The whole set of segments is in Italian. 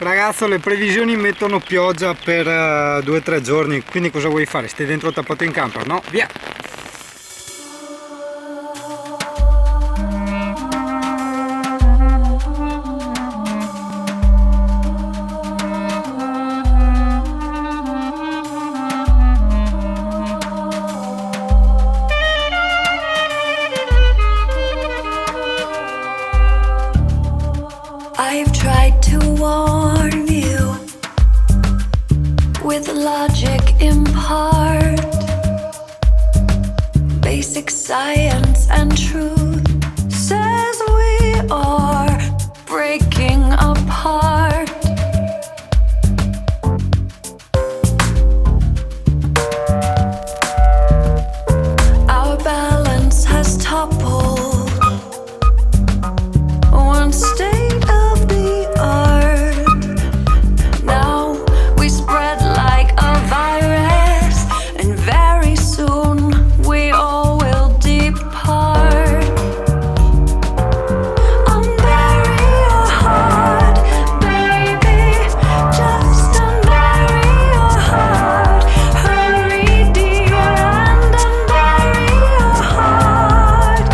Ragazzo, le previsioni mettono pioggia per 2 o 3 giorni, quindi cosa vuoi fare? Stai dentro tappato in camper, no? Via! I've tried to warn you with logic in part, basic science and truth says we are breaking apart. Our balance has toppled one state of the art. Now we spread like a virus, and very soon we all will depart. Unbury your heart, baby, just unbury your heart. Hurry, dear, and unbury your heart.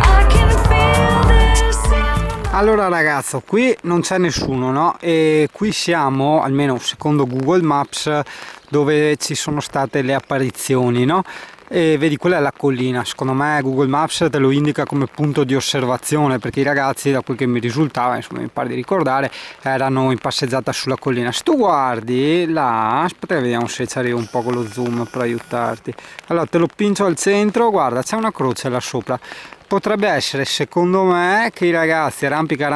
I can feel this in. Allora ragazzo, qui non c'è nessuno, no? E qui siamo, almeno secondo Google Maps, dove ci sono state le apparizioni, no? E vedi, quella è la collina. Secondo me Google Maps te lo indica come punto di osservazione, perché i ragazzi, da quel che mi risultava, insomma mi pare di ricordare, erano in passeggiata sulla collina. Se tu guardi là, aspetta che vediamo se ci arriva un po' con lo zoom per aiutarti. Allora te lo pincio al centro, guarda, c'è una croce là sopra. Potrebbe essere, secondo me, che i ragazzi arrampica,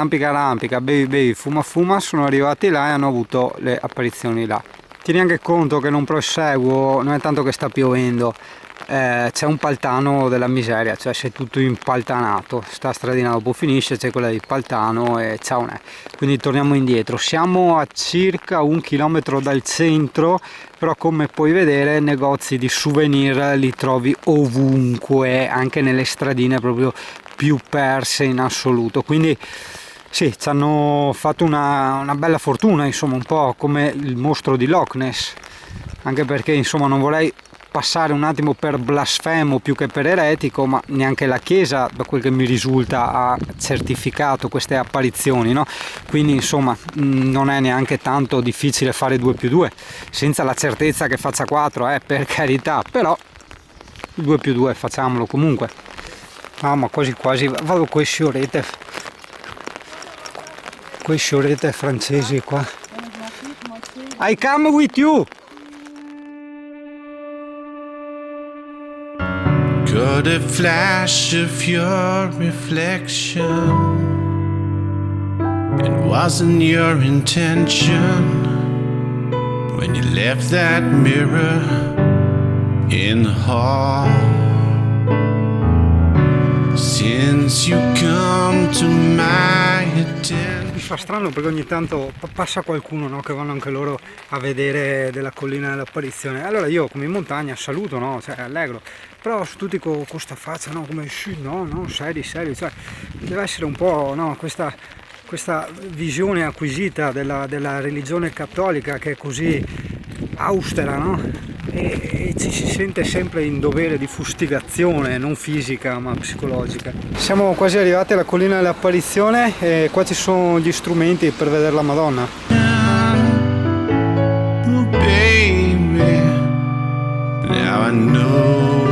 baby, fuma sono arrivati là e hanno avuto le apparizioni là. Tieni anche conto che non proseguo, non è tanto che sta piovendo, c'è un paltano della miseria, cioè sei tutto impaltanato, sta stradina dopo finisce, c'è quella di paltano e ciao ne. Quindi torniamo indietro, siamo a circa 1 chilometro dal centro, però come puoi vedere negozi di souvenir li trovi ovunque, anche nelle stradine proprio più perse in assoluto, quindi sì, ci hanno fatto una bella fortuna, insomma, un po' come il mostro di Loch Ness, anche perché insomma non vorrei passare un attimo per blasfemo più che per eretico, ma neanche la Chiesa, da quel che mi risulta, ha certificato queste apparizioni, no? Quindi insomma non è neanche tanto difficile fare 2 più 2 senza la certezza che faccia 4, per carità, però 2 più 2 facciamolo comunque. Ah, ma quasi quasi vado con quei sciorette francesi qua. I come with you. Got a flash of your reflection. It wasn't your intention when you left that mirror in the hall. Since you come to my attention. Mi fa strano perché ogni tanto passa qualcuno, no, che vanno anche loro a vedere della collina dell'apparizione. Allora io come in montagna saluto, no, cioè allegro, però su tutti con sta faccia, no, come no, seri, cioè deve essere un po', no, questa visione acquisita della religione cattolica che è così austera, no? E ci si sente sempre in dovere di fustigazione, non fisica ma psicologica. Siamo quasi arrivati alla collina dell'apparizione e qua ci sono gli strumenti per vedere la Madonna. Oh, baby, now I know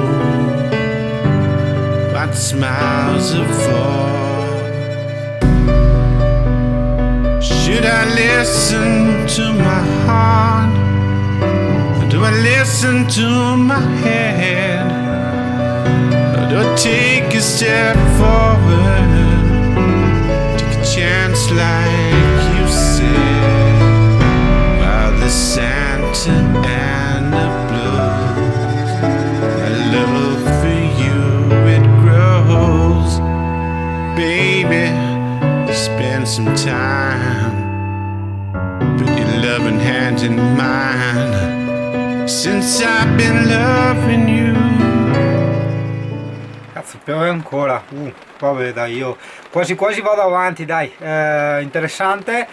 what smiles are for. Should I listen to my heart? Do I listen to my head? Or do I take a step forward? Take a chance like you said. While the Santa and the blues, my love for you, it grows. Baby, spend some time. Put your loving hand in mine. Since I've been loving you. Cazzo, piove ancora. Vabbè dai, io quasi vado avanti, dai. Interessante.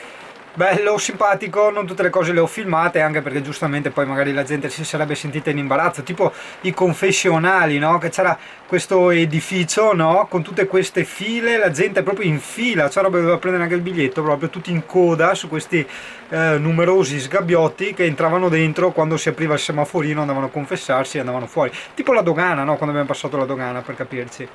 Bello, simpatico, non tutte le cose le ho filmate, anche perché giustamente poi magari la gente si sarebbe sentita in imbarazzo, tipo i confessionali, no? Che c'era questo edificio, no? Con tutte queste file, la gente proprio in fila, cioè roba doveva prendere anche il biglietto, proprio tutti in coda su questi numerosi sgabbiotti che entravano dentro quando si apriva il semaforino, andavano a confessarsi e andavano fuori. Tipo la dogana, no? Quando abbiamo passato la dogana, per capirci.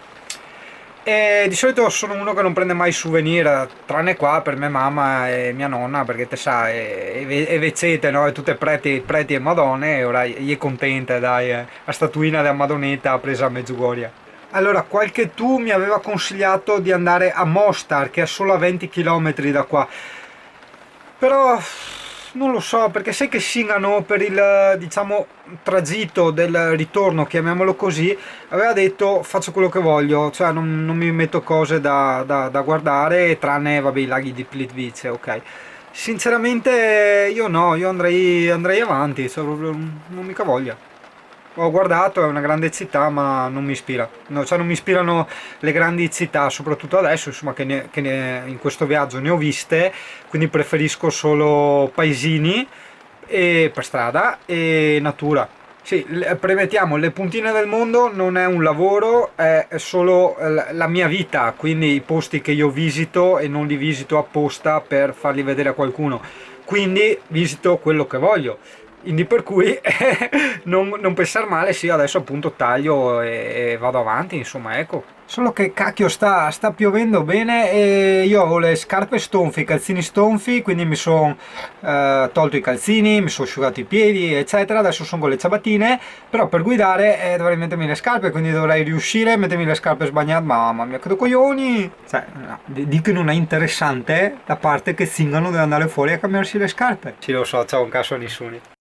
E di solito sono uno che non prende mai souvenir, tranne qua per mia mamma e mia nonna, perché te sa, è vecete, no? E tutte preti e madonne, e ora gli è contenta, dai, la statuina della Madonnetta presa a Medjugorje. Allora, qualche tu mi aveva consigliato di andare a Mostar, che è solo a 20 km da qua. Però non lo so, perché sai che Singano per il, diciamo, tragitto del ritorno, chiamiamolo così, aveva detto faccio quello che voglio, cioè non mi metto cose da guardare, tranne, vabbè, i laghi di Plitvice, ok. Sinceramente io no, io andrei avanti, cioè, proprio non mica voglia. Ho guardato, è una grande città, ma non mi ispira. No, cioè non mi ispirano le grandi città, soprattutto adesso, insomma, in questo viaggio ne ho viste, quindi preferisco solo paesini e per strada e natura. Sì, premettiamo, le puntine del mondo non è un lavoro, è solo la mia vita, quindi i posti che io visito e non li visito apposta per farli vedere a qualcuno. Quindi visito quello che voglio. Quindi per cui non pensare male, sì, adesso appunto taglio e vado avanti, insomma, ecco. Solo che cacchio sta piovendo bene e io ho le scarpe stonfi, i calzini stonfi, quindi mi sono tolto i calzini, mi sono asciugato i piedi, eccetera. Adesso sono con le ciabattine, però per guidare dovrei mettermi le scarpe, quindi dovrei riuscire a mettermi le scarpe sbagliate. Mamma mia, che coglioni! Cioè, no, di che non è interessante la parte che Zingano deve andare fuori a cambiarsi le scarpe. Sì, lo so, ciao, un caso a nessuno.